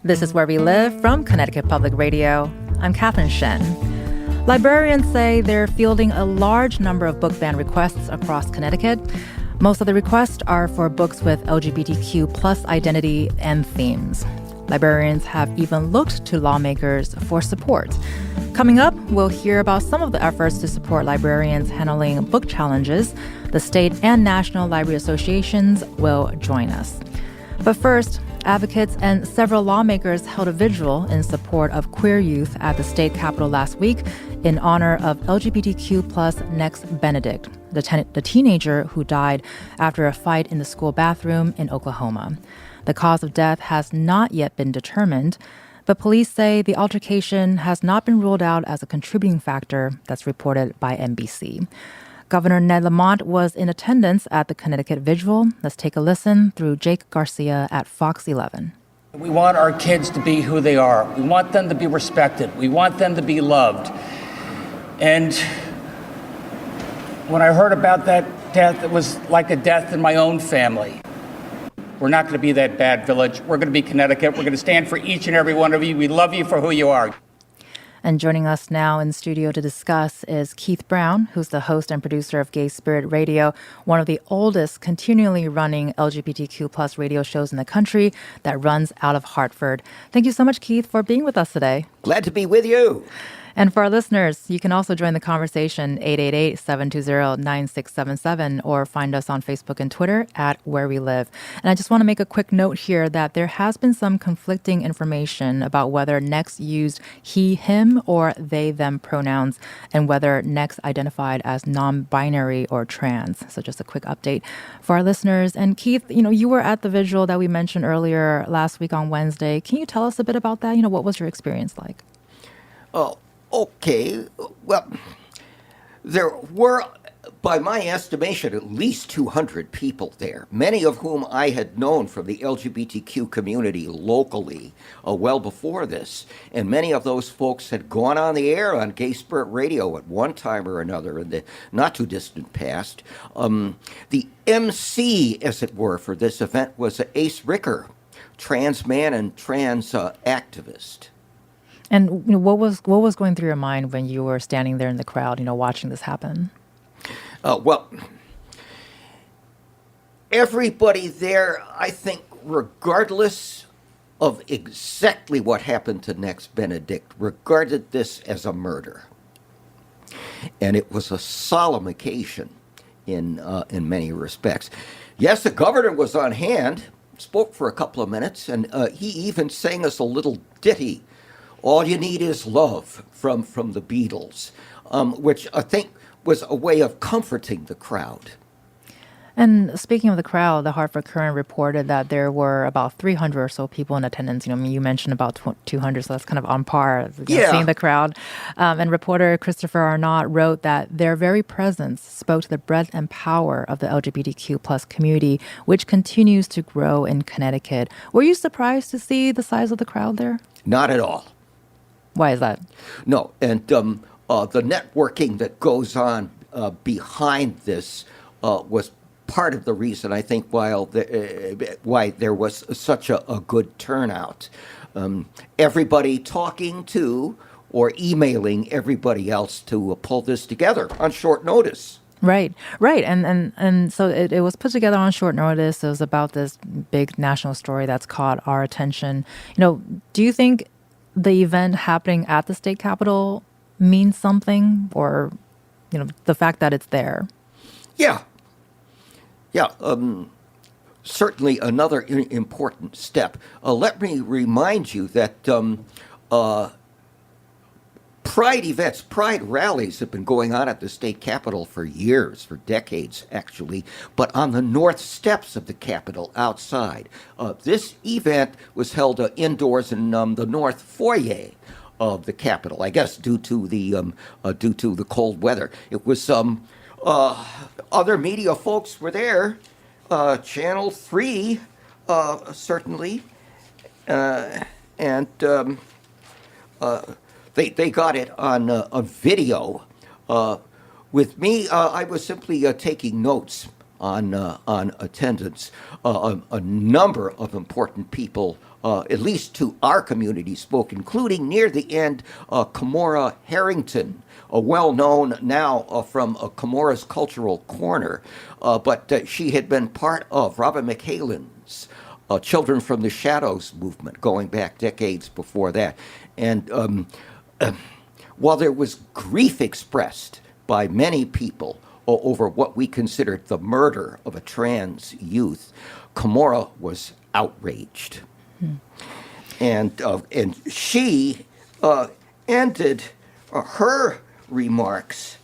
This is Where We Live from Connecticut Public Radio. I'm Catherine Shen. Librarians say they're fielding a large number of book ban requests across Connecticut. Most of the requests are for books with LGBTQ plus identity and themes. Librarians have even looked to lawmakers for support. Coming up, we'll hear about some of the efforts to support librarians handling book challenges. The state and national library associations will join us. But first, advocates and several lawmakers held a vigil in support of queer youth at the state capitol last week in honor of LGBTQ plus Nex Benedict, the teenager who died after a fight in the school bathroom in Oklahoma. The cause of death has not yet been determined, but police say the altercation has not been ruled out as a contributing factor. That's reported by NBC. Governor Ned Lamont was in attendance at the Connecticut vigil. Let's take a listen through Jake Garcia at Fox 11. We want our kids to be who they are. We want them to be respected. We want them to be loved. And when I heard about that death, it was like a death in my own family. We're not going to be that bad village. We're going to be Connecticut. We're going to stand for each and every one of you. We love you for who you are. And joining us now in studio to discuss is Keith Brown, who's the host and producer of Gay Spirit Radio, one of the oldest continually running LGBTQ plus radio shows in the country that runs out of Hartford. Thank you so much, Keith, for being with us today. Glad to be with you. And for our listeners, you can also join the conversation 888-720-9677 or find us on Facebook and Twitter at Where We Live. And I just want to make a quick note here that there has been some conflicting information about whether Nex used he, him, or they, them pronouns, and whether Nex identified as non-binary or trans. So just a quick update for our listeners. And Keith, you were at the vigil that we mentioned earlier last week on Wednesday. Can you tell us a bit about that? What was your experience like? Oh. Okay, well, there were, by my estimation, at least 200 people there, many of whom I had known from the LGBTQ community locally well before this. And many of those folks had gone on the air on Gay Spirit Radio at one time or another in the not-too-distant past. The MC, as it were, for this event was Ace Ricker, trans man and trans activist. And what was going through your mind when you were standing there in the crowd, watching this happen? Well, everybody there, I think, regardless of exactly what happened to Nex Benedict, regarded this as a murder. And it was a solemn occasion in many respects. Yes, the governor was on hand, spoke for a couple of minutes, and he even sang us a little ditty, All You Need Is Love, from the Beatles, which I think was a way of comforting the crowd. And speaking of the crowd, the Hartford Courant reported that there were about 300 or so people in attendance. You mentioned about 200, so that's kind of on par, seeing the crowd. And reporter Christopher Arnott wrote that their very presence spoke to the breadth and power of the LGBTQ plus community, which continues to grow in Connecticut. Were you surprised to see the size of the crowd there? Not at all. Why is that? No, and the networking that goes on behind this was part of the reason, I think, why there was such a good turnout. Everybody talking to or emailing everybody else to pull this together on short notice. Right. And so it was put together on short notice. It was about this big national story that's caught our attention. Do you think the event happening at the state capitol means something, or, the fact that it's there? Yeah, certainly another important step. Let me remind you that pride events, pride rallies have been going on at the state capitol for years, for decades, actually, but on the north steps of the capitol outside. This event was held indoors in the north foyer of the capitol, I guess due to the cold weather. It was other media folks were there, Channel 3 certainly, and they got it on a video. With me, I was simply taking notes on attendance. A number of important people, at least to our community, spoke, including near the end, Kimora Harrington, well-known now from Kimora's Cultural Corner, but she had been part of Robin McHalen's Children from the Shadows movement, going back decades before that. And while there was grief expressed by many people over what we considered the murder of a trans youth, Kimora was outraged. And she ended her remarks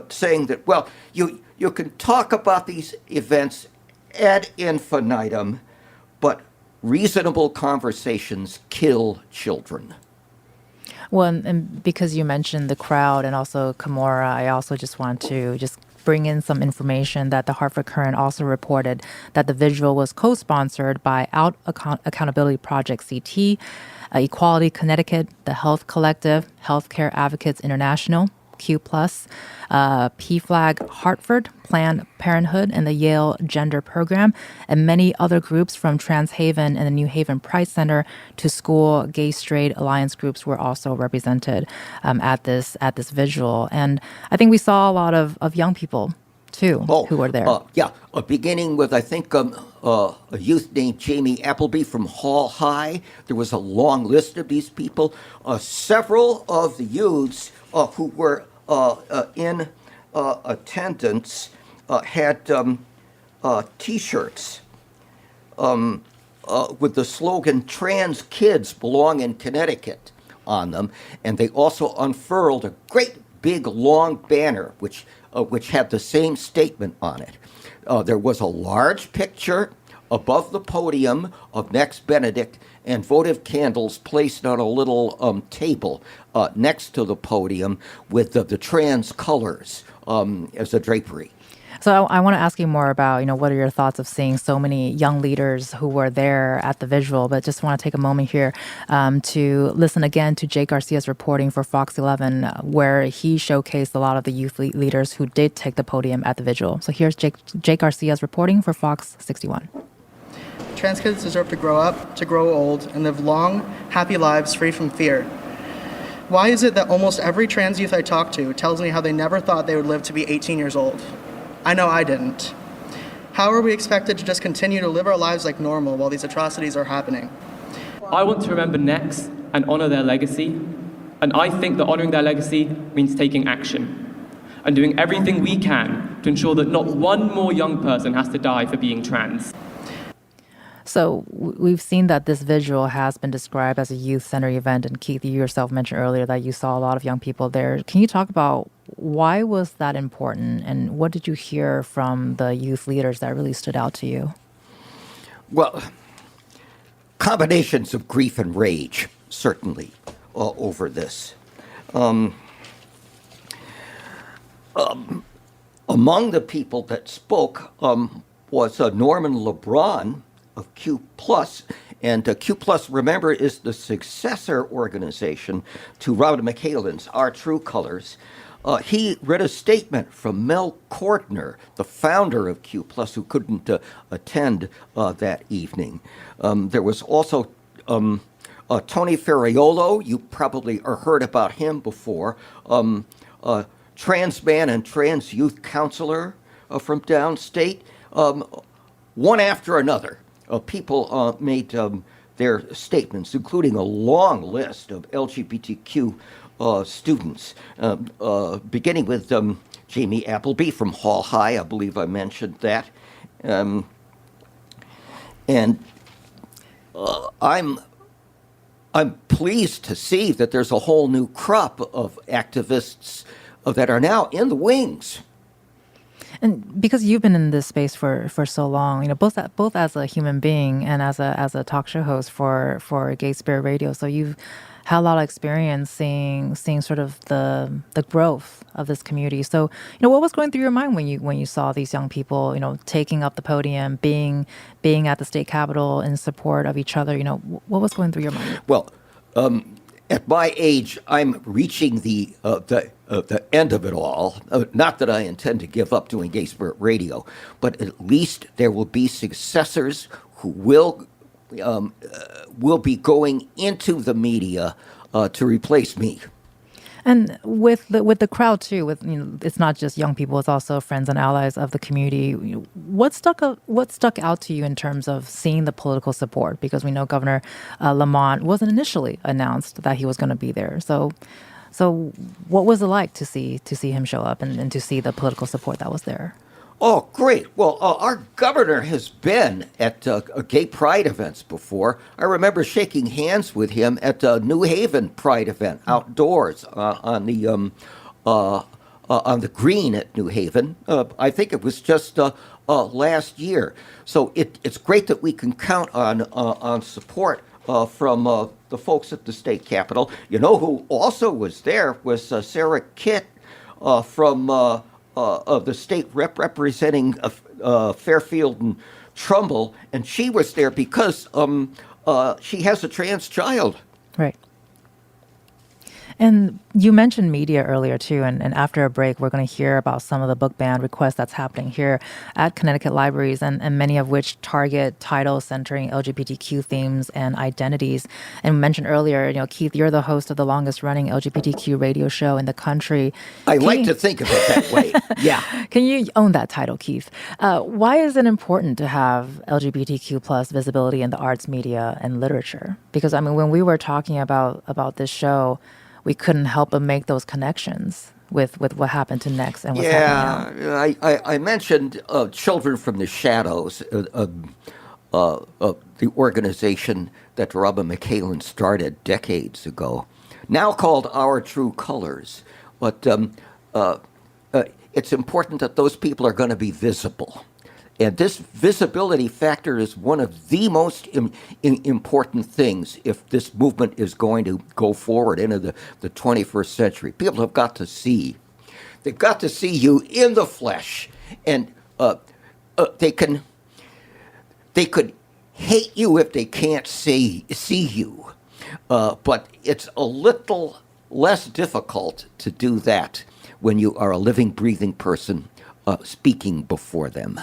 saying that, well, you can talk about these events ad infinitum, but reasonable conversations kill children. Well, and because you mentioned the crowd and also Kimora, I also just want to just bring in some information that the Hartford Courant also reported that the vigil was co-sponsored by Out Accountability Project CT, Equality Connecticut, the Health Collective, Healthcare Advocates International, Q+, PFLAG Hartford, Planned Parenthood, and the Yale Gender Program, and many other groups from Trans Haven and the New Haven Pride Center to school gay straight alliance groups were also represented at this vigil. And I think we saw a lot of young people too who were there. Beginning with, I think, a youth named Jamie Appleby from Hall High. There was a long list of these people. Several of the youths who were in attendance had T-shirts with the slogan "Trans Kids Belong in Connecticut" on them, and they also unfurled a great big long banner which had the same statement on it. There was a large picture above the podium of Nex Benedict and votive candles placed on a little table next to the podium with the trans colors as a drapery. So I want to ask you more about, what are your thoughts of seeing so many young leaders who were there at the vigil, but just want to take a moment here to listen again to Jake Garcia's reporting for Fox 11, where he showcased a lot of the youth leaders who did take the podium at the vigil. So here's Jake Garcia's reporting for Fox 61. Trans kids deserve to grow up, to grow old, and live long, happy lives free from fear. Why is it that almost every trans youth I talk to tells me how they never thought they would live to be 18 years old? I know I didn't. How are we expected to just continue to live our lives like normal while these atrocities are happening? I want to remember Nex and honor their legacy, and I think that honoring their legacy means taking action and doing everything we can to ensure that not one more young person has to die for being trans. So we've seen that this vigil has been described as a youth-centered event, and Keith, you yourself mentioned earlier that you saw a lot of young people there. Can you talk about why was that important, and what did you hear from the youth leaders that really stood out to you? Well, combinations of grief and rage, certainly, over this. Among the people that spoke was Norman LeBron of Q+, and Q+, remember, is the successor organization to Robin McHalen's Our True Colors. He read a statement from Mel Cordner, the founder of Q+, who couldn't attend that evening. There was also Tony Ferraiolo. You probably heard about him before. Trans man and trans youth counselor from downstate. One after another, people made their statements, including a long list of LGBTQ students, beginning with Jamie Appleby from Hall High. I believe I mentioned that. And I'm pleased to see that there's a whole new crop of activists that are now in the wings. And because you've been in this space for so long, both as a human being and as a talk show host for Gay Spirit Radio, so you've had a lot of experience seeing sort of the growth of this community. So, what was going through your mind when you saw these young people, taking up the podium, being at the state capitol in support of each other? What was going through your mind? Well, At my age, I'm reaching the end of it all. Not that I intend to give up doing Gay Spirit Radio, but at least there will be successors who will be going into the media to replace me. And with the crowd too, it's not just young people; it's also friends and allies of the community. What stuck out to you in terms of seeing the political support? Because we know Governor Lamont wasn't initially announced that he was going to be there. So what was it like to see him show up and to see the political support that was there? Oh, great. Well, our governor has been at gay pride events before. I remember shaking hands with him at a New Haven pride event outdoors on the green at New Haven. I think it was just last year. So it's great that we can count on support from the folks at the state capitol. You know who also was there was Sarah Kitt from of the state representing Fairfield and Trumbull, and she was there because she has a trans child. Right. And you mentioned media earlier too, and after a break, we're going to hear about some of the book ban requests that's happening here at Connecticut libraries, and many of which target titles centering LGBTQ themes and identities. And we mentioned earlier, Keith, you're the host of the longest running LGBTQ radio show in the country. I like to think of it that way. Yeah. Can you own that title, Keith? Why is it important to have LGBTQ plus visibility in the arts, media, and literature? Because when we were talking about this show, we couldn't help but make those connections with what happened to Nex and what's happening now. I mentioned Children from the Shadows, the organization that Robin McCallan started decades ago, now called Our True Colors. But it's important that those people are going to be visible. And this visibility factor is one of the most important things if this movement is going to go forward into the 21st century. People have got to see. They've got to see you in the flesh. And they could hate you if they can't see you. But it's a little less difficult to do that when you are a living, breathing person speaking before them.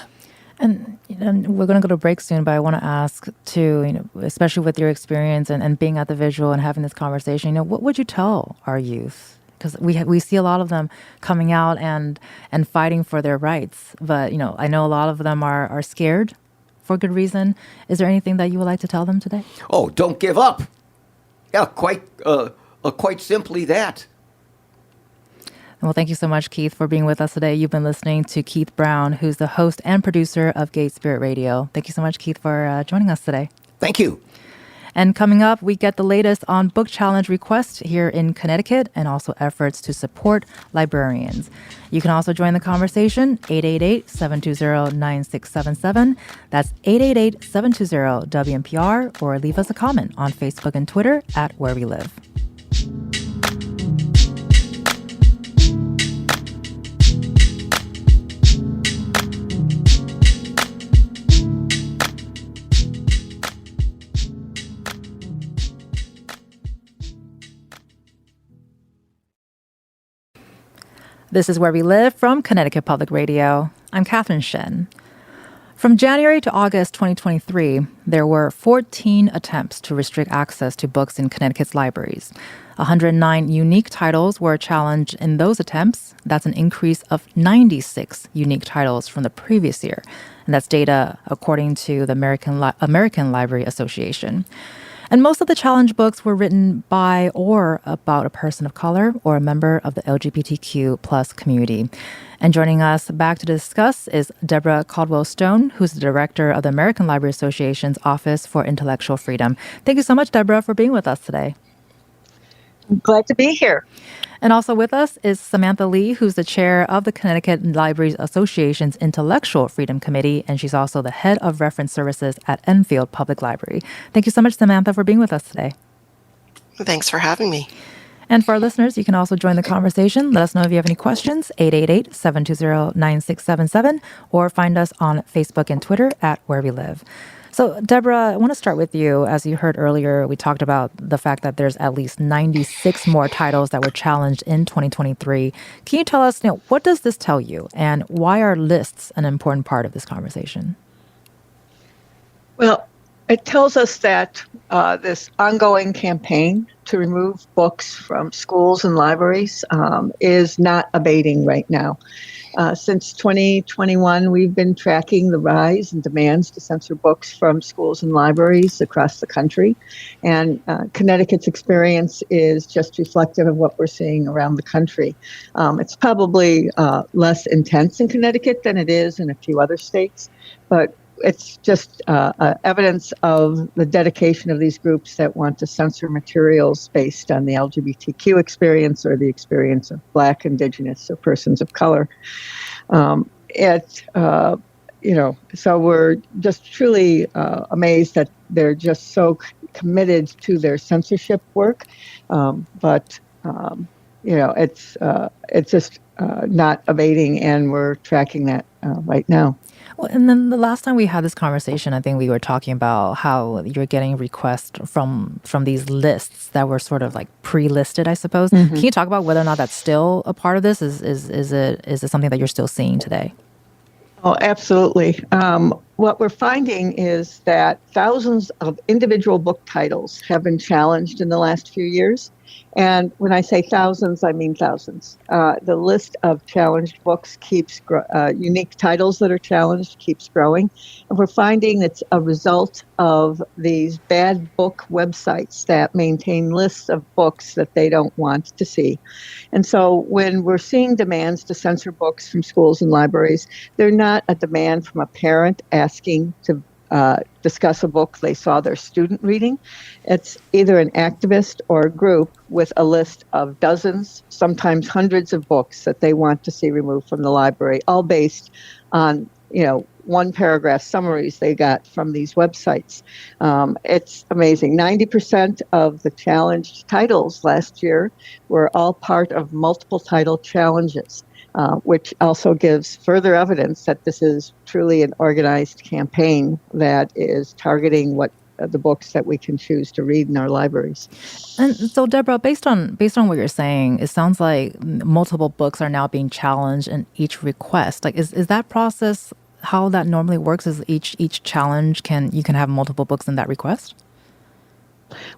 And we're going to go to break soon, but I want to ask too, especially with your experience and being at the vigil and having this conversation, what would you tell our youth? Because we see a lot of them coming out and fighting for their rights, but I know a lot of them are scared for good reason. Is there anything that you would like to tell them today? Oh, don't give up. Yeah, quite simply that. Well, thank you so much, Keith, for being with us today. You've been listening to Keith Brown, who's the host and producer of Gay Spirit Radio. Thank you so much, Keith, for joining us today. Thank you. And coming up, we get the latest on book challenge requests here in Connecticut and also efforts to support librarians. You can also join the conversation, 888-720-9677. That's 888-720-WNPR, or leave us a comment on Facebook and Twitter at Where We Live. This is Where We Live from Connecticut Public Radio. I'm Catherine Shen. From January to August 2023, there were 14 attempts to restrict access to books in Connecticut's libraries. 109 unique titles were challenged in those attempts. That's an increase of 96 unique titles from the previous year. And that's data according to the American Library Association. And most of the challenge books were written by or about a person of color or a member of the LGBTQ plus community. And joining us back to discuss is Deborah Caldwell-Stone, who's the director of the American Library Association's Office for Intellectual Freedom. Thank you so much, Deborah, for being with us today. I'm glad to be here. And also with us is Samantha Lee, who's the chair of the Connecticut Library Association's Intellectual Freedom Committee, and she's also the head of reference services at Enfield Public Library. Thank you so much, Samantha, for being with us today. Thanks for having me. And for our listeners, you can also join the conversation. Let us know if you have any questions, 888-720-9677, or find us on Facebook and Twitter at Where We Live. So, Deborah, I want to start with you. As you heard earlier, we talked about the fact that there's at least 96 more titles that were challenged in 2023. Can you tell us, what does this tell you, and why are lists an important part of this conversation? Well, it tells us that this ongoing campaign to remove books from schools and libraries is not abating right now. Since 2021, we've been tracking the rise in demands to censor books from schools and libraries across the country. And Connecticut's experience is just reflective of what we're seeing around the country. It's probably less intense in Connecticut than it is in a few other states, but it's just evidence of the dedication of these groups that want to censor materials based on the LGBTQ experience or the experience of Black, Indigenous, or persons of color. So we're just truly amazed that they're just so committed to their censorship work. It's just not abating, and we're tracking that right now. Well, and then the last time we had this conversation, I think we were talking about how you're getting requests from these lists that were sort of like pre-listed, I suppose. Mm-hmm. Can you talk about whether or not that's still a part of this? Is it something that you're still seeing today? Oh, absolutely. What we're finding is that thousands of individual book titles have been challenged in the last few years. And when I say thousands, I mean thousands. The list of challenged books keeps unique titles that are challenged keeps growing. And we're finding it's a result of these bad book websites that maintain lists of books that they don't want to see. And so when we're seeing demands to censor books from schools and libraries, they're not a demand from a parent asking to discuss a book they saw their student reading. It's either an activist or a group with a list of dozens, sometimes hundreds of books that they want to see removed from the library, all based on, one paragraph summaries they got from these websites. It's amazing. 90% of the challenged titles last year were all part of multiple title challenges. Which also gives further evidence that this is truly an organized campaign that is targeting what the books that we can choose to read in our libraries. And so, Deborah, based on what you're saying, it sounds like multiple books are now being challenged in each request. Like, is that process how that normally works? Is each challenge you can have multiple books in that request?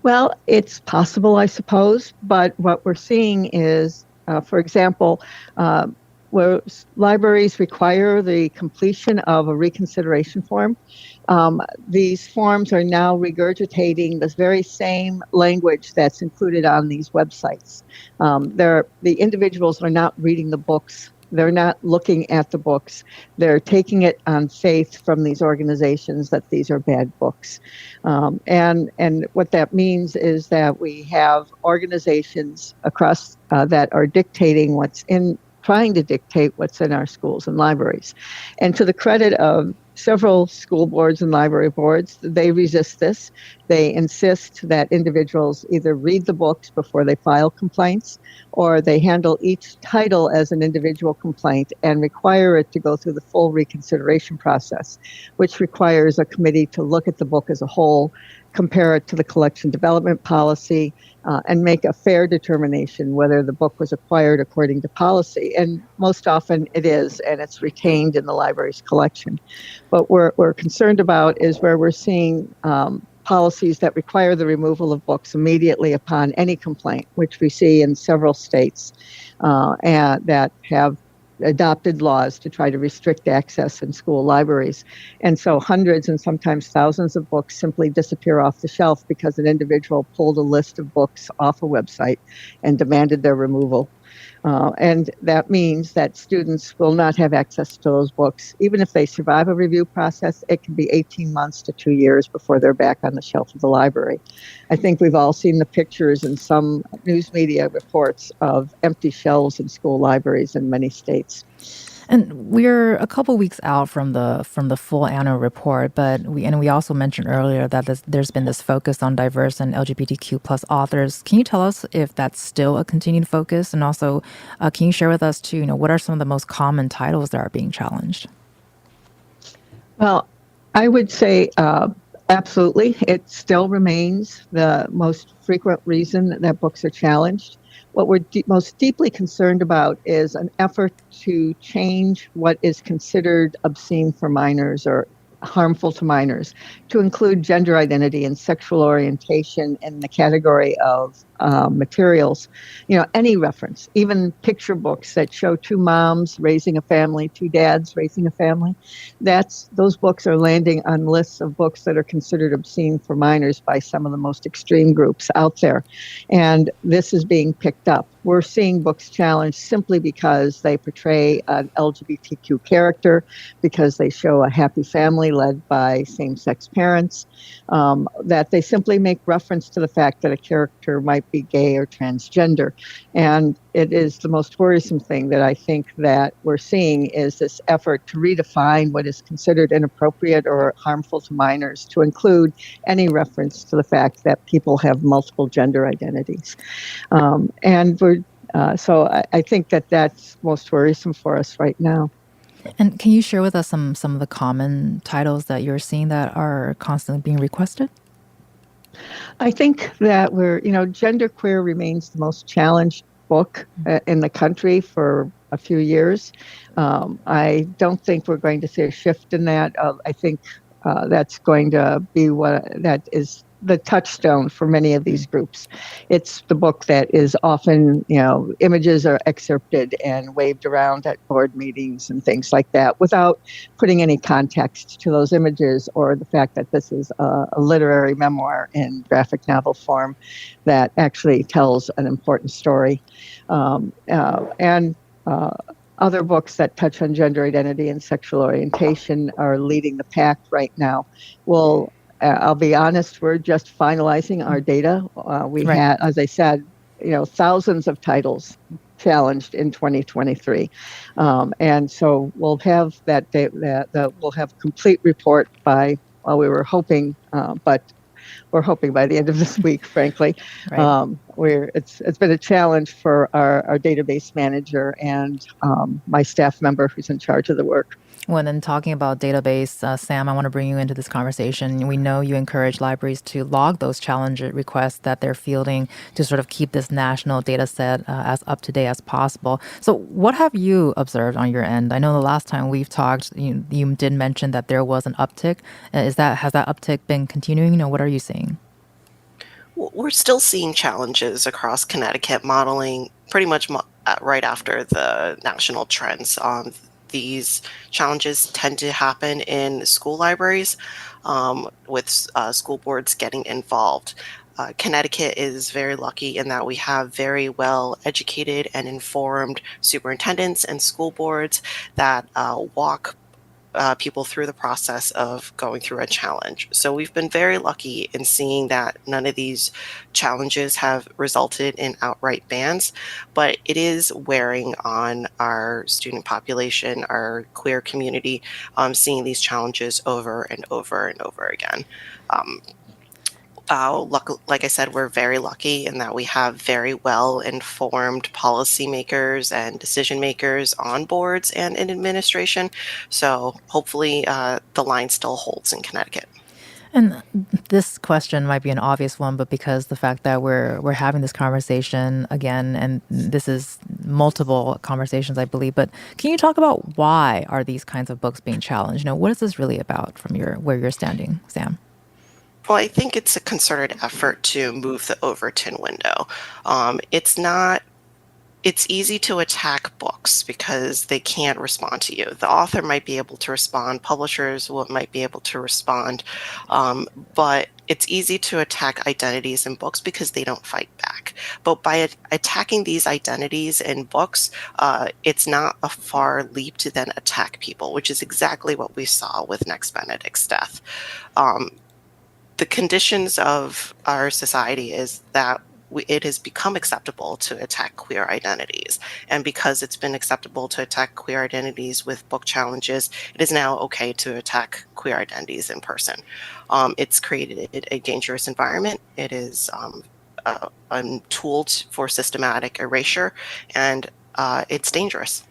Well, it's possible, I suppose, but what we're seeing is, for example, where libraries require the completion of a reconsideration form. These forms are now regurgitating this very same language that's included on these websites. The individuals are not reading the books. They're not looking at the books. They're taking it on faith from these organizations that these are bad books. And what that means is that we have organizations across that are trying to dictate what's in our schools and libraries. And to the credit of several school boards and library boards, they resist this. They insist that individuals either read the books before they file complaints, or they handle each title as an individual complaint and require it to go through the full reconsideration process, which requires a committee to look at the book as a whole, compare it to the collection development policy, and make a fair determination whether the book was acquired according to policy. And most often it is, and it's retained in the library's collection. But what we're concerned about is where we're seeing policies that require the removal of books immediately upon any complaint, which we see in several states and that have adopted laws to try to restrict access in school libraries. And so hundreds and sometimes thousands of books simply disappear off the shelf because an individual pulled a list of books off a website and demanded their removal. And that means that students will not have access to those books. Even if they survive a review process, it can be 18 months to 2 years before they're back on the shelf of the library. I think we've all seen the pictures in some news media reports of empty shelves in school libraries in many states. And we're a couple weeks out from the full annual report, but we also mentioned earlier that there's been this focus on diverse and LGBTQ plus authors. Can you tell us if that's still a continued focus? And also, can you share with us too, what are some of the most common titles that are being challenged? Well, I would say Absolutely. It still remains the most frequent reason that books are challenged. What we're most deeply concerned about is an effort to change what is considered obscene for minors or harmful to minors to include gender identity and sexual orientation in the category of materials. Any reference, even picture books that show two moms raising a family, two dads raising a family, those books are landing on lists of books that are considered obscene for minors by some of the most extreme groups out there. And this is being picked up. We're seeing books challenged simply because they portray an LGBTQ character, because they show a happy family led by same-sex parents, that they simply make reference to the fact that a character might be gay or transgender. And it is the most worrisome thing that I think that we're seeing is this effort to redefine what is considered inappropriate or harmful to minors to include any reference to the fact that people have multiple gender identities. So I think that that's most worrisome for us right now. And can you share with us some of the common titles that you're seeing that are constantly being requested? I think that genderqueer remains the most challenged book in the country for a few years. I don't think we're going to see a shift in that. I think that's going to be that is the touchstone for many of these groups. It's the book that is often, images are excerpted and waved around at board meetings and things like that without putting any context to those images or the fact that this is a literary memoir in graphic novel form that actually tells an important story. Other books that touch on gender identity and sexual orientation are leading the pack right now. I'll be honest, we're just finalizing our data. We had, as I said, thousands of titles challenged in 2023. And so we'll have we'll have complete report we were hoping, but we're hoping by the end of this week, frankly. Right. It's been a challenge for our database manager and my staff member who's in charge of the work. When then talking about database, Sam, I want to bring you into this conversation. We know you encourage libraries to log those challenge requests that they're fielding to sort of keep this national data set as up to date as possible. So what have you observed on your end? I know the last time we've talked, you did mention that there was an uptick. Has that uptick been continuing? What are you seeing? We're still seeing challenges across Connecticut, modeling pretty much right after the national trends. These challenges tend to happen in school libraries with school boards getting involved. Connecticut is very lucky in that we have very well educated and informed superintendents and school boards that walk people through the process of going through a challenge. So we've been very lucky in seeing that none of these challenges have resulted in outright bans, but it is wearing on our student population, our queer community, seeing these challenges over and over and over again. Like I said, we're very lucky in that we have very well-informed policymakers and decision makers on boards and in administration. So hopefully the line still holds in Connecticut. And this question might be an obvious one, but because the fact that we're having this conversation again, and this is multiple conversations, I believe, but can you talk about why are these kinds of books being challenged? What is this really about from where you're standing, Sam? Well, I think it's a concerted effort to move the Overton window. It's easy to attack books because they can't respond to you. The author might be able to respond, publishers might be able to respond, but it's easy to attack identities in books because they don't fight back. But by attacking these identities in books, it's not a far leap to then attack people, which is exactly what we saw with Nex Benedict's death. The conditions of our society is that it has become acceptable to attack queer identities. And because it's been acceptable to attack queer identities with book challenges, it is now okay to attack queer identities in person. It's created a dangerous environment. It is a tool for systematic erasure, and it's dangerous.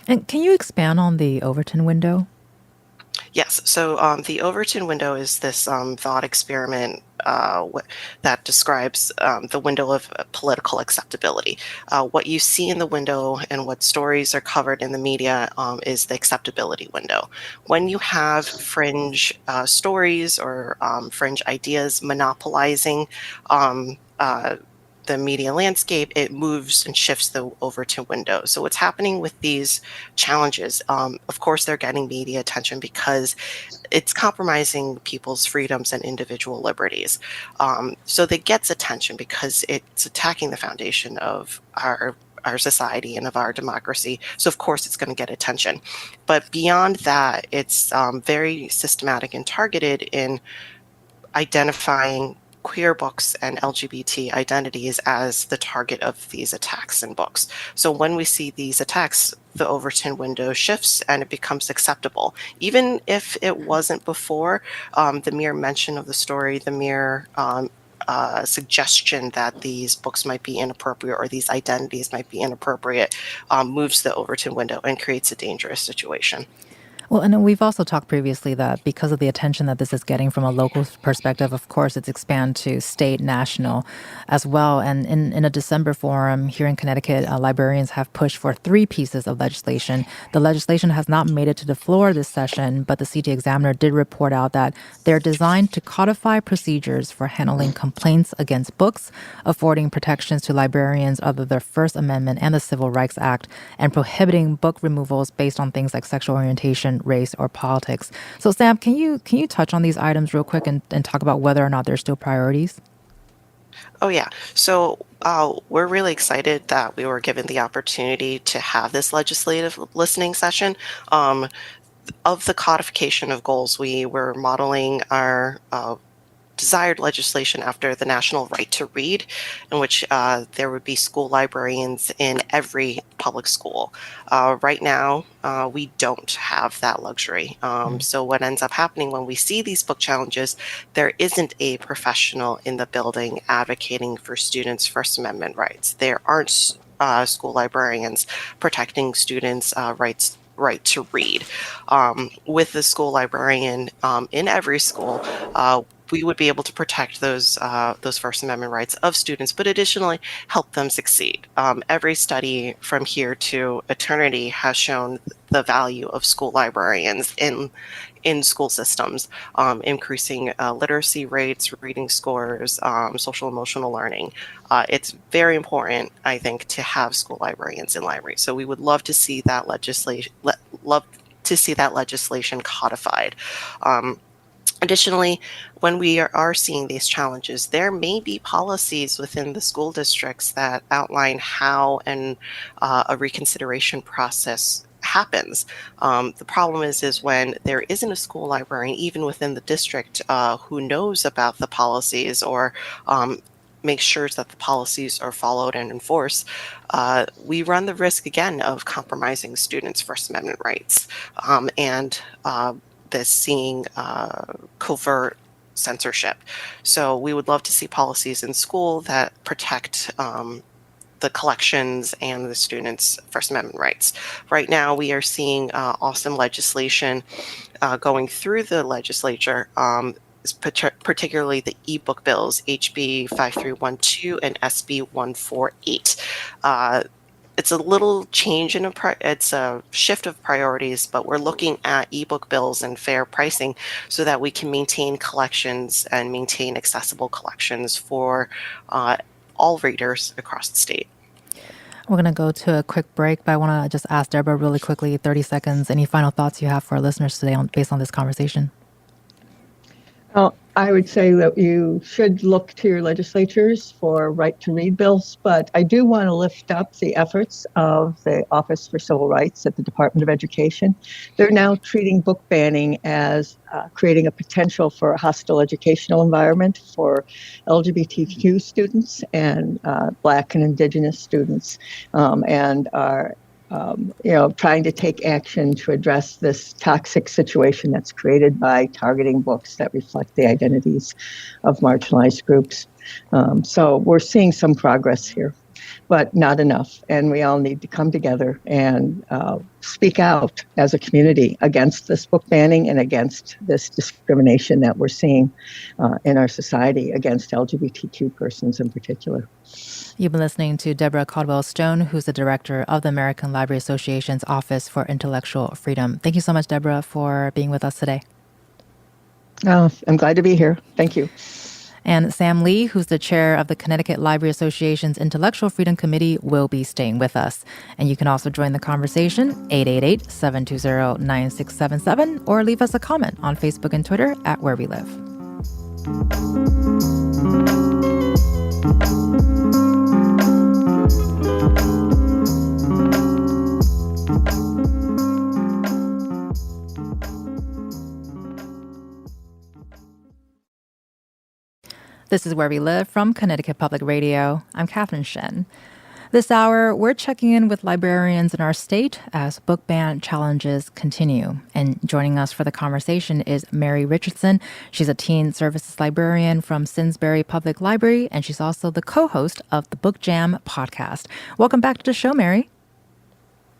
And can you expand on the Overton window? Yes, so the Overton window is this thought experiment that describes the window of political acceptability. What you see in the window and what stories are covered in the media is the acceptability window. When you have fringe stories or fringe ideas monopolizing the media landscape, it moves and shifts the Overton window. So what's happening with these challenges, of course, they're getting media attention because it's compromising people's freedoms and individual liberties. So that gets attention because it's attacking the foundation of our society and of our democracy. So of course it's going to get attention. But beyond that, it's very systematic and targeted in identifying queer books and LGBT identities as the target of these attacks in books. So when we see these attacks, the Overton window shifts and it becomes acceptable. Even if it wasn't before, the mere mention of the story, the mere suggestion that these books might be inappropriate or these identities might be inappropriate moves the Overton window and creates a dangerous situation. Well, and we've also talked previously that because of the attention that this is getting from a local perspective, of course, it's expanded to state, national as well. And in a December forum here in Connecticut, librarians have pushed for 3 pieces of legislation. The legislation has not made it to the floor this session, but the CT Examiner did report out that they're designed to codify procedures for handling complaints against books, affording protections to librarians under the First Amendment and the Civil Rights Act, and prohibiting book removals based on things like sexual orientation, race, or politics. So Sam, can you touch on these items real quick and talk about whether or not they're still priorities? Oh yeah. So we're really excited that we were given the opportunity to have this legislative listening session. Of the codification of goals, we were modeling our desired legislation after the national right to read, in which there would be school librarians in every public school. Right now, we don't have that luxury. So what ends up happening when we see these book challenges, there isn't a professional in the building advocating for students' First Amendment rights. There aren't school librarians protecting students' right to read. With the school librarian in every school, we would be able to protect those First Amendment rights of students, but additionally help them succeed. Every study from here to eternity has shown the value of school librarians in school systems, increasing literacy rates, reading scores, social emotional learning. It's very important, I think, to have school librarians in libraries. So we would love to see that legislation codified. Additionally, when we are seeing these challenges, there may be policies within the school districts that outline how a reconsideration process happens. The problem is when there isn't a school librarian, even within the district, who knows about the policies or makes sure that the policies are followed and enforced, we run the risk again of compromising students' First Amendment rights and this seeing covert censorship. So we would love to see policies in school that protect the collections and the students' First Amendment rights. Right now, we are seeing awesome legislation going through the legislature, particularly the ebook bills, HB 5312 and SB 148. It's a little change it's a shift of priorities, but we're looking at ebook bills and fair pricing so that we can maintain collections and maintain accessible collections for all readers across the state. We're going to go to a quick break, but I want to just ask Deborah really quickly, 30 seconds, any final thoughts you have for our listeners today based on this conversation? Well, I would say that you should look to your legislatures for right to read bills, but I do want to lift up the efforts of the Office for Civil Rights at the Department of Education. They're now treating book banning as creating a potential for a hostile educational environment for LGBTQ students and Black and Indigenous students, and are trying to take action to address this toxic situation that's created by targeting books that reflect the identities of marginalized groups. So we're seeing some progress here. but not enough. And we all need to come together and speak out as a community against this book banning and against this discrimination that we're seeing in our society against LGBTQ persons in particular. You've been listening to Deborah Caldwell-Stone, who's the director of the American Library Association's Office for Intellectual Freedom. Thank you so much, Deborah, for being with us today. Oh, I'm glad to be here. Thank you. And Sam Lee, who's the chair of the Connecticut Library Association's Intellectual Freedom Committee, will be staying with us. And you can also join the conversation, 888-720-9677, or leave us a comment on Facebook and Twitter at Where We Live. This is Where We Live from Connecticut Public Radio. I'm Catherine Shen. This hour, we're checking in with librarians in our state as book ban challenges continue. And joining us for the conversation is Mary Richardson. She's a teen services librarian from Simsbury Public Library, and she's also the co-host of the Book Jam podcast. Welcome back to the show, Mary.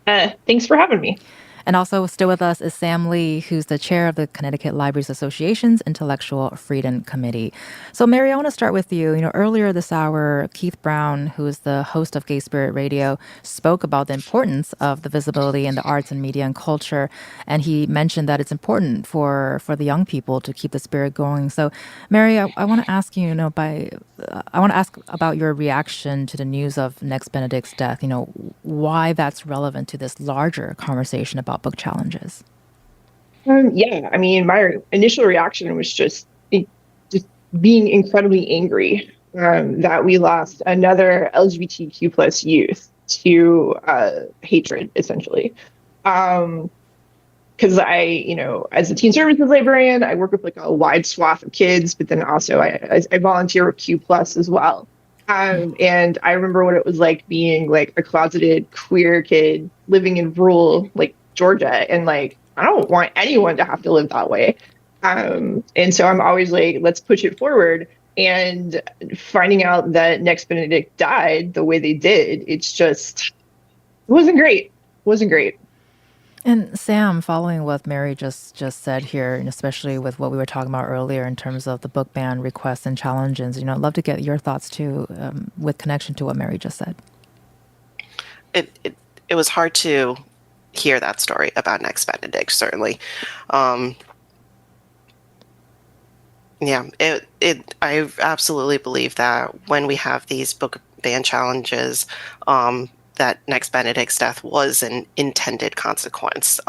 Thanks for having me. And also still with us is Sam Lee, who's the chair of the Connecticut Libraries Association's Intellectual Freedom Committee. So, Mary, I want to start with you. Earlier this hour, Keith Brown, who is the host of Gay Spirit Radio, spoke about the importance of the visibility in the arts and media and culture. And he mentioned that it's important for the young people to keep the spirit going. So, Mary, I want to ask you, I want to ask about your reaction to the news of Nex Benedict's death, why that's relevant to this larger conversation about book challenges. Yeah, I mean, my initial reaction was just being incredibly angry that we lost another LGBTQ plus youth to hatred, essentially. Because as a teen services librarian, I work with like a wide swath of kids, but then also I volunteer with Q plus as well. And I remember what it was like being like a closeted queer kid living in rural like Georgia, and like I don't want anyone to have to live that way. And so I'm always like, let's push it forward. And finding out that Nex Benedict died the way they did, it wasn't great. It wasn't great. And Sam, following what Mary just said here, and especially with what we were talking about earlier in terms of the book ban requests and challenges, I'd love to get your thoughts too, with connection to what Mary just said. It was hard to hear that story about Nex Benedict, certainly. I absolutely believe that when we have these book ban challenges, that Nex Benedict's death was an intended consequence.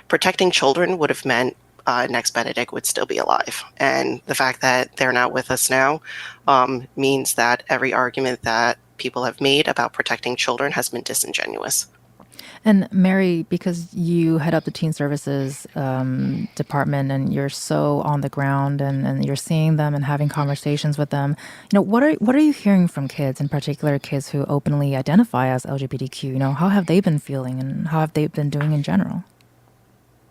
Protecting children would have meant Nex Benedict would still be alive. And the fact that they're not with us now means that every argument that people have made about protecting children has been disingenuous. And Mary, because you head up the teen services department and you're so on the ground and you're seeing them and having conversations with them, what are you hearing from kids, in particular kids who openly identify as LGBTQ? How have they been feeling and how have they been doing in general?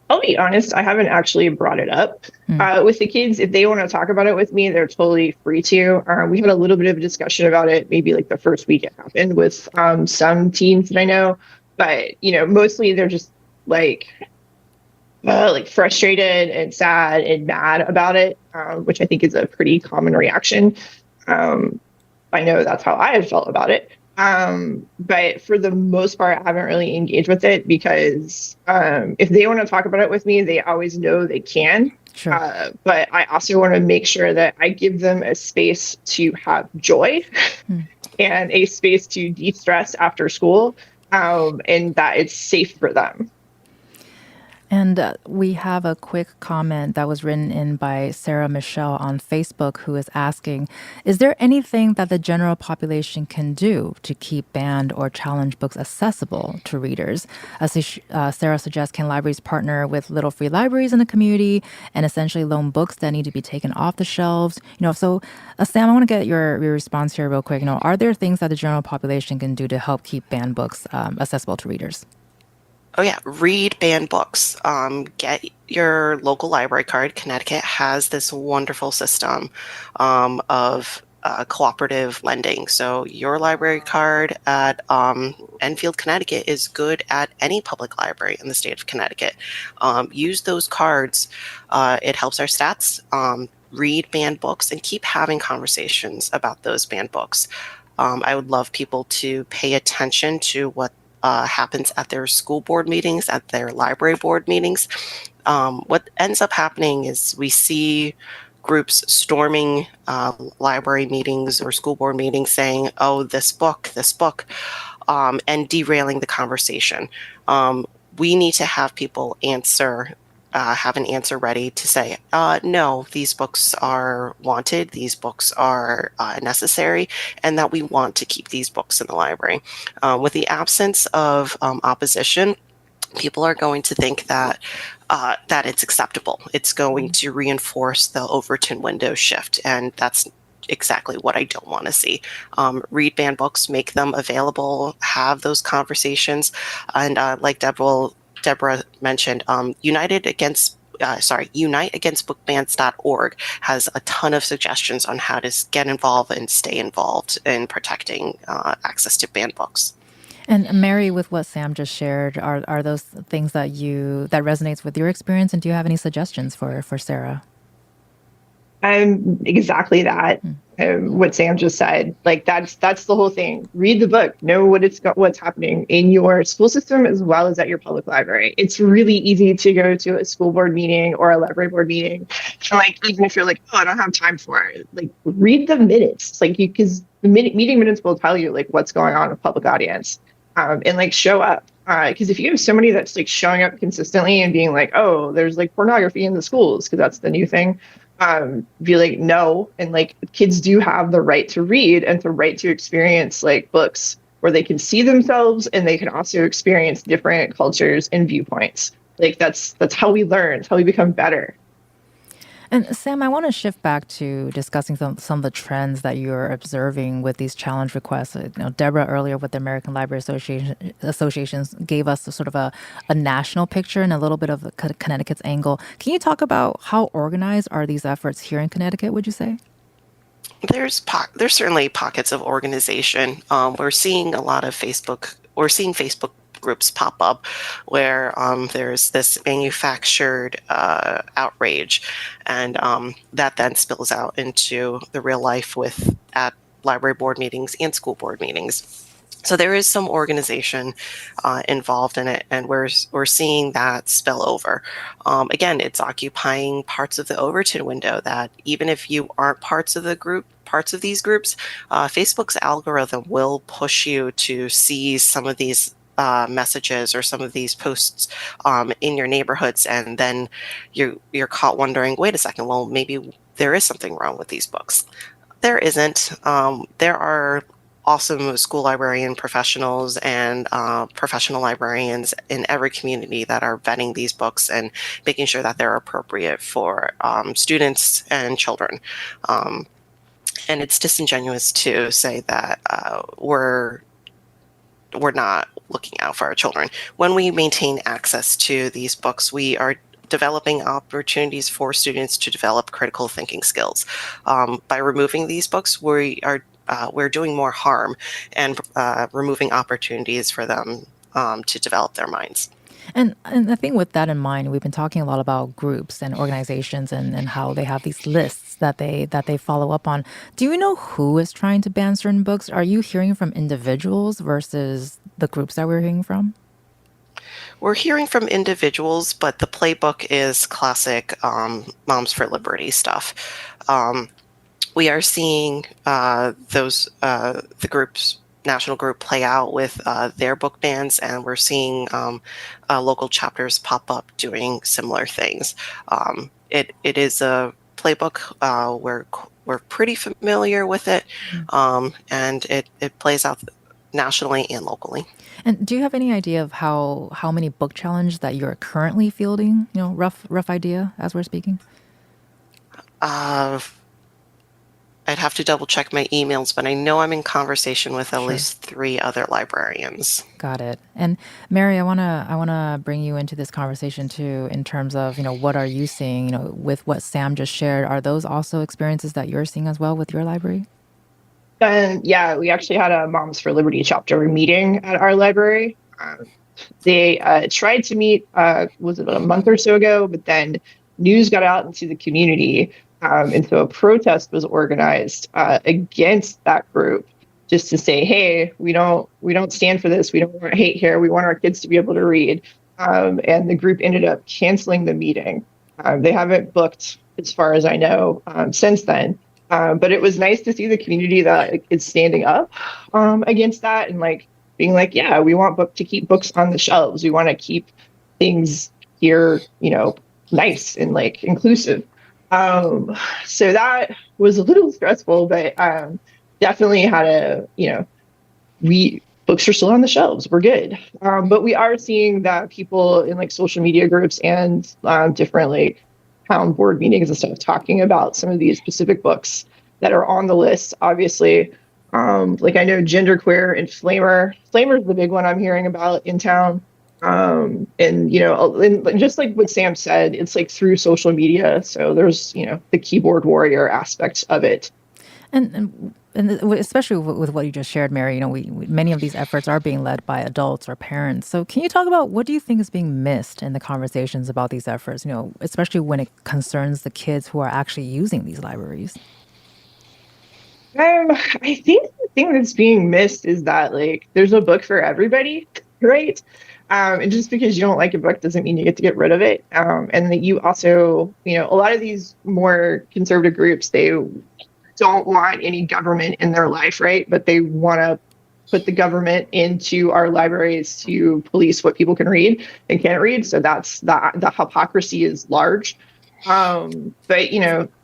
I'll be honest, I haven't actually brought it up with the kids. If they want to talk about it with me, they're totally free to. We had a little bit of a discussion about it, maybe like the first week it happened with some teens that I know. But, mostly they're just like frustrated and sad and mad about it, which I think is a pretty common reaction. I know that's how I have felt about it. But for the most part, I haven't really engaged with it because if they want to talk about it with me, they always know they can. Sure. But I also want to make sure that I give them a space to have joy and a space to de-stress after school. And that it's safe for them. And we have a quick comment that was written in by Sarah Michelle on Facebook, who is asking, is there anything that the general population can do to keep banned or challenged books accessible to readers? Sarah suggests, can libraries partner with little free libraries in the community and essentially loan books that need to be taken off the shelves? So Sam, I want to get your response here real quick. Are there things that the general population can do to help keep banned books accessible to readers? Oh yeah, read banned books. Get your local library card. Connecticut has this wonderful system of cooperative lending. So your library card at Enfield, Connecticut is good at any public library in the state of Connecticut. Use those cards. It helps our stats. Read banned books and keep having conversations about those banned books. I would love people to pay attention to what happens at their school board meetings, at their library board meetings. What ends up happening is we see groups storming library meetings or school board meetings saying, oh, this book, and derailing the conversation. We need to have people have an answer ready to say, no, these books are wanted, these books are necessary, and that we want to keep these books in the library. With the absence of opposition, people are going to think that it's acceptable. It's going to reinforce the Overton window shift, and that's exactly what I don't want to see. Read banned books, make them available, have those conversations, and like Deborah mentioned, uniteagainstbookbans.org has a ton of suggestions on how to get involved and stay involved in protecting access to banned books. And Mary, with what Sam just shared, are those things that resonates with your experience? And do you have any suggestions for Sarah? Exactly that. What Sam just said, like that's the whole thing. Read the book, know what's happening in your school system as well as at your public library. It's really easy to go to a school board meeting or a library board meeting, and like even if you're like, oh, I don't have time for it, like read the minutes, like because the meeting minutes will tell you like what's going on in a public audience, and like show up. Because if you have somebody that's like showing up consistently and being like, oh, there's like pornography in the schools because that's the new thing. Be like, no. And like kids do have the right to read and the right to experience like books where they can see themselves and they can also experience different cultures and viewpoints. Like that's how we learn, it's how we become better. And Sam, I want to shift back to discussing some of the trends that you're observing with these challenge requests. Deborah earlier with the American Library Associations gave us sort of a national picture and a little bit of Connecticut's angle. Can you talk about how organized are these efforts here in Connecticut, would you say? There's certainly pockets of organization. We're seeing Facebook groups pop up where there's this manufactured outrage, and that then spills out into the real life at library board meetings and school board meetings. So there is some organization involved in it, and we're seeing that spill over. Again, it's occupying parts of the Overton window that even if you aren't parts of these groups, Facebook's algorithm will push you to see some of these messages or some of these posts in your neighborhoods, and then you're caught wondering, wait a second, well, maybe there is something wrong with these books. There isn't. There are awesome school librarian professionals and professional librarians in every community that are vetting these books and making sure that they're appropriate for students and children. And it's disingenuous to say that we're not looking out for our children. When we maintain access to these books, we are developing opportunities for students to develop critical thinking skills. By removing these books, we're doing more harm and removing opportunities for them to develop their minds. And I think with that in mind, we've been talking a lot about groups and organizations and how they have these lists that they follow up on. Do you know who is trying to ban certain books? Are you hearing from individuals versus the groups that we're hearing from? We're hearing from individuals, but the playbook is classic Moms for Liberty stuff. We are seeing the national group play out with their book bans, and we're seeing local chapters pop up doing similar things. It is a playbook. We're pretty familiar with it, and it plays out nationally and locally. And do you have any idea of how many book challenges that you're currently fielding? Rough idea as we're speaking. I'd have to double check my emails, but I know I'm in conversation with at least 3 other librarians. Got it. And Mary, I wanna bring you into this conversation too, in terms of what are you seeing? With what Sam just shared, are those also experiences that you're seeing as well with your library? Yeah, we actually had a Moms for Liberty chapter meeting at our library. They tried to meet, was it about a month or so ago, but then news got out into the community. And so a protest was organized against that group, just to say, hey, we don't stand for this. We don't want hate here. We want our kids to be able to read. And the group ended up canceling the meeting. They haven't booked, as far as I know, since then. But it was nice to see the community that is standing up against that and being like, yeah, we want to keep books on the shelves. We want to keep things here, nice and inclusive. So that was a little stressful, but definitely had books are still on the shelves. We're good. But we are seeing that people in social media groups and different town board meetings and stuff talking about some of these specific books that are on the list. Obviously, I know Genderqueer and Flamer. Flamer's the big one I'm hearing about in town. And just like what Sam said, it's through social media. So there's, the keyboard warrior aspect of it. And especially with what you just shared, Mary, many of these efforts are being led by adults or parents. So can you talk about what do you think is being missed in the conversations about these efforts, especially when it concerns the kids who are actually using these libraries? I think the thing that's being missed is that there's a book for everybody, right? And just because you don't like a book doesn't mean you get to get rid of it. And that you also, a lot of these more conservative groups, they don't want any government in their life, right? But they want to put the government into our libraries to police what people can read and can't read. So that's the hypocrisy is large. But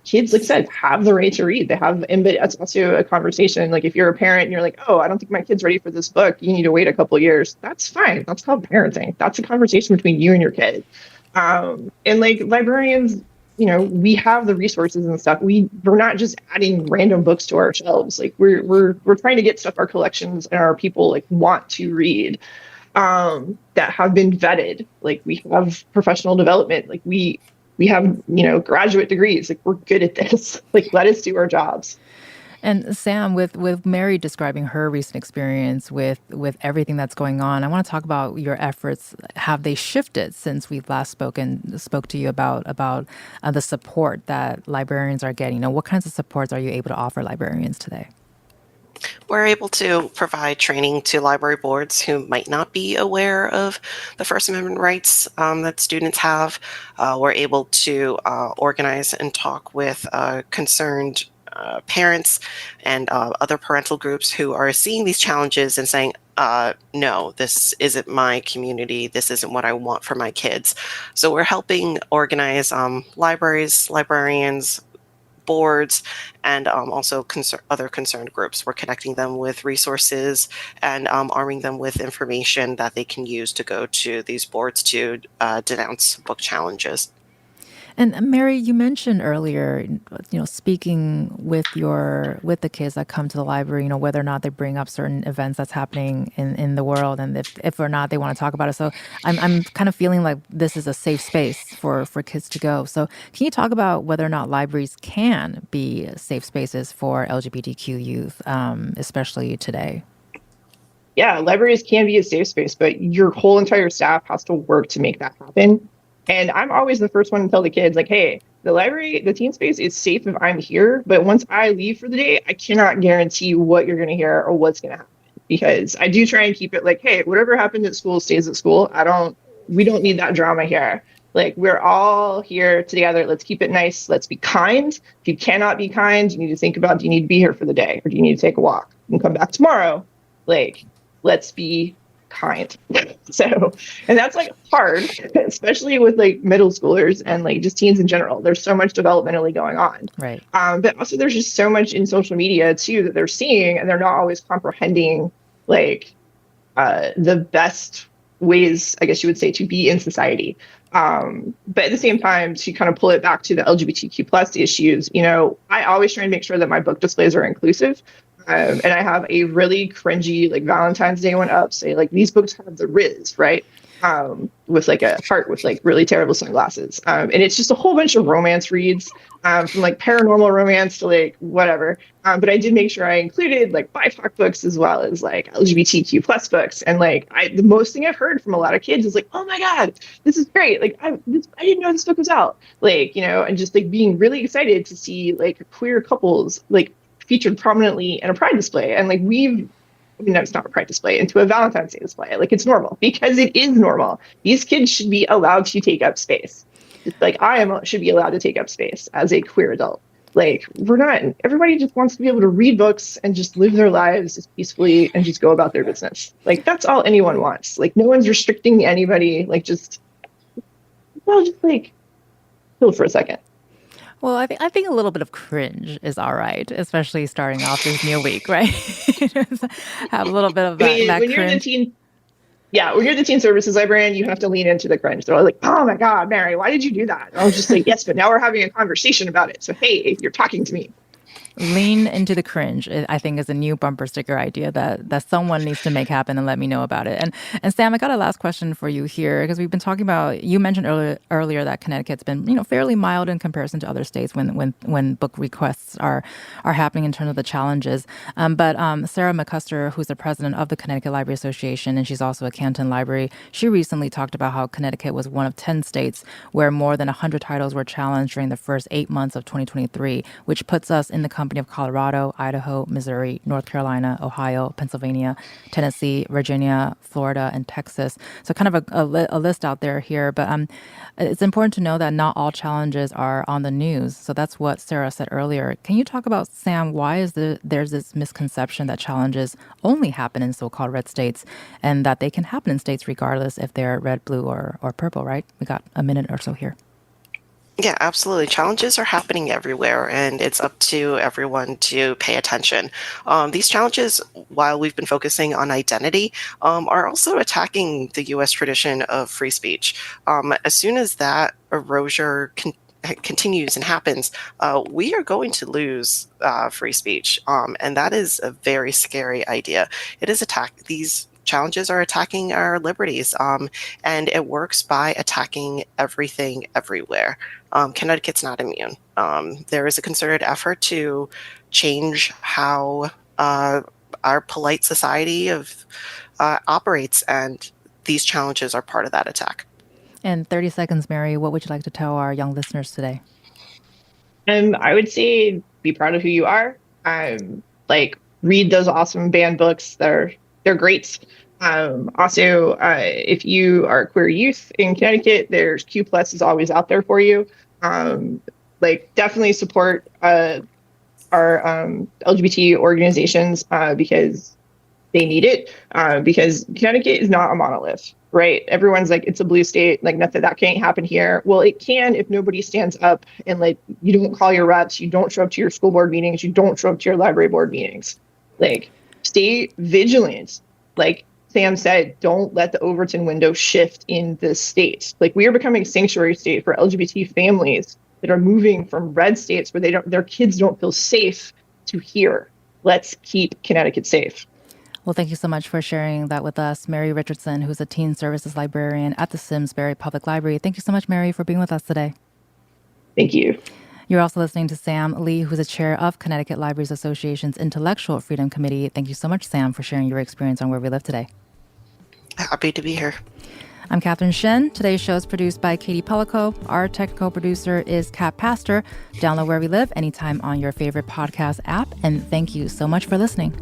kids, like I said, have the right to read. They have, and but it's also a conversation. If you're a parent and you're like, oh, I don't think my kid's ready for this book, you need to wait a couple of years. That's fine. That's called parenting. That's a conversation between you and your kid. And librarians, we have the resources and stuff. We're not just adding random books to our shelves. We're trying to get stuff our collections and our people want to read, that have been vetted. We have professional development. We have, graduate degrees. We're good at this. Let us do our jobs. And Sam, with Mary describing her recent experience with everything that's going on, I want to talk about your efforts. Have they shifted since we last spoke to you about the support that librarians are getting? What kinds of supports are you able to offer librarians today? We're able to provide training to library boards who might not be aware of the First Amendment rights that students have. We're able to organize and talk with concerned parents and other parental groups who are seeing these challenges and saying, no, this isn't my community. This isn't what I want for my kids. So we're helping organize libraries, librarians, boards, and also other concerned groups. We're connecting them with resources and arming them with information that they can use to go to these boards to denounce book challenges. And Mary, you mentioned earlier, speaking with the kids that come to the library, whether or not they bring up certain events that's happening in the world, and if or not they want to talk about it. So I'm kind of feeling like this is a safe space for kids to go. So can you talk about whether or not libraries can be safe spaces for LGBTQ youth, especially today? Yeah, libraries can be a safe space, but your whole entire staff has to work to make that happen. And I'm always the first one to tell the kids, hey, the library, the teen space is safe if I'm here. But once I leave for the day, I cannot guarantee what you're going to hear or what's going to happen. Because I do try and keep it hey, whatever happened at school stays at school. We don't need that drama here. We're all here together. Let's keep it nice. Let's be kind. If you cannot be kind, you need to think about, do you need to be here for the day? Or do you need to take a walk and come back tomorrow? Let's be kind. So, and that's hard, especially with middle schoolers and just teens in general. There's so much developmentally going on, right? But also there's just so much in social media too that they're seeing, and they're not always comprehending the best ways, I guess you would say, to be in society. But at the same time, to kind of pull it back to the LGBTQ plus issues, I always try and make sure that my book displays are inclusive. And I have a really cringy like Valentine's Day one up, say like these books have the Riz, right? With like a heart with like really terrible sunglasses. And it's just a whole bunch of romance reads, from like paranormal romance to like whatever. But I did make sure I included like BIPOC books as well as like LGBTQ plus books. And like the most thing I've heard from a lot of kids is like, oh my God, this is great. Like I didn't know this book was out. Like, you know, and just like being really excited to see like queer couples like featured prominently in a Pride display. And like no, it's not a Pride display, into a Valentine's Day display. Like it's normal because it is normal. These kids should be allowed to take up space. It's like should be allowed to take up space as a queer adult. Like we're not, everybody just wants to be able to read books and just live their lives just peacefully and just go about their business. Like that's all anyone wants. Like no one's restricting anybody. Like just like chill for a second. Well, I think a little bit of cringe is all right, especially starting off this new week, right? Have a little bit of that when cringe. When you're the teen services librarian, you have to lean into the cringe. They're like, oh my God, Mary, why did you do that? And I was just like, yes, but now we're having a conversation about it. So, hey, you're talking to me. Lean into the cringe, I think, is a new bumper sticker idea that someone needs to make happen and let me know about it. And Sam, I got a last question for you here because we've been talking about, you mentioned earlier that Connecticut's been, fairly mild in comparison to other states when book requests are happening in terms of the challenges. But Sarah McCusker, who's the president of the Connecticut Library Association, and she's also a Canton Library, she recently talked about how Connecticut was one of 10 states where more than 100 titles were challenged during the first 8 months of 2023, which puts us in the company of Colorado, Idaho, Missouri, North Carolina, Ohio, Pennsylvania, Tennessee, Virginia, Florida, and Texas. So kind of a list out there here. But it's important to know that not all challenges are on the news. So that's what Sarah said earlier. Can you talk about, Sam, why there's this misconception that challenges only happen in so-called red states and that they can happen in states regardless if they're red, blue, or purple, right? We got a minute or so here. Yeah, absolutely. Challenges are happening everywhere, and it's up to everyone to pay attention. These challenges, while we've been focusing on identity, are also attacking the U.S. tradition of free speech. As soon as that erosion continues and happens, we are going to lose free speech, and that is a very scary idea. It is these challenges are attacking our liberties, and it works by attacking everything everywhere. Connecticut's not immune. There is a concerted effort to change how our polite society operates, and these challenges are part of that attack. In 30 seconds, Mary, what would you like to tell our young listeners today? I would say be proud of who you are. Read those awesome banned books. They're great. Also, if you are a queer youth in Connecticut, there's Q+ is always out there for you. Definitely support our LGBT organizations because they need it. Because Connecticut is not a monolith, right? Everyone's like, it's a blue state, like nothing that can't happen here. Well, it can if nobody stands up and like you don't call your reps, you don't show up to your school board meetings, you don't show up to your library board meetings. Like, stay vigilant. Like Sam said, don't let the Overton window shift in this state. Like, we are becoming a sanctuary state for LGBT families that are moving from red states where their kids don't feel safe to here. Let's keep Connecticut safe. Well, thank you so much for sharing that with us, Mary Richardson, who's a teen services librarian at the Simsbury Public Library. Thank you so much, Mary, for being with us today. Thank you. You're also listening to Sam Lee, who's a chair of Connecticut Libraries Association's Intellectual Freedom Committee. Thank you so much, Sam, for sharing your experience on Where We Live today. Happy to be here. I'm Catherine Shen. Today's show is produced by Katie Pellico. Our technical producer is Kat Pastor. Download Where We Live anytime on your favorite podcast app. And thank you so much for listening.